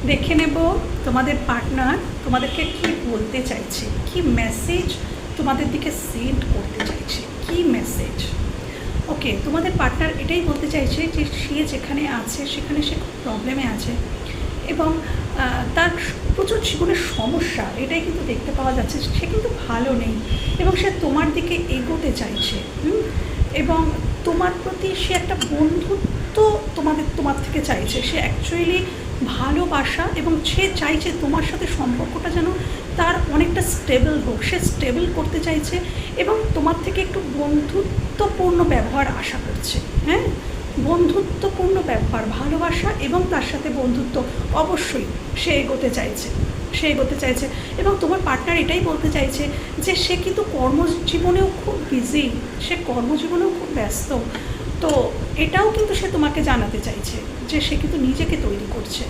দেখে নেব তোমাদের পার্টনার তোমাদেরকে কি বলতে চাইছে, কি মেসেজ তোমাদের দিকে সেন্ড করতে চাইছে, কি মেসেজ। ওকে, তোমাদের পার্টনার এটাই বলতে চাইছে যে সে যেখানে আছে সেখানে সে খুব প্রবলেমে আছে এবং তার প্রচুর জীবনের সমস্যা, এটাই কিন্তু দেখতে পাওয়া যাচ্ছে। সে কিন্তু ভালো নেই এবং সে তোমার দিকে এগোতে চাইছে এবং তোমার প্রতি সে একটা বন্ধুত্ব তোমার থেকে চাইছে। সে অ্যাকচুয়ালি ভালোবাসা এবং সে চাইছে তোমার সাথে সম্পর্কটা যেন তার অনেকটা স্টেবল হোক, সে স্টেবল করতে চাইছে এবং তোমার থেকে একটু বন্ধুত্বপূর্ণ ব্যবহার আশা করছে। হ্যাঁ, বন্ধুত্বপূর্ণ ব্যবহার, ভালোবাসা এবং তার সাথে বন্ধুত্ব অবশ্যই সে এগোতে চাইছে এবং তোমার পার্টনার এটাই বলতে চাইছে যে সে কিন্তু কর্মজীবনেও খুব বিজি, সে কর্মজীবনেও খুব ব্যস্ত। তো এটাও কিন্তু সে তোমাকে জানাতে চাইছে যে সে কিন্তু নিজেকে তৈরি করছে।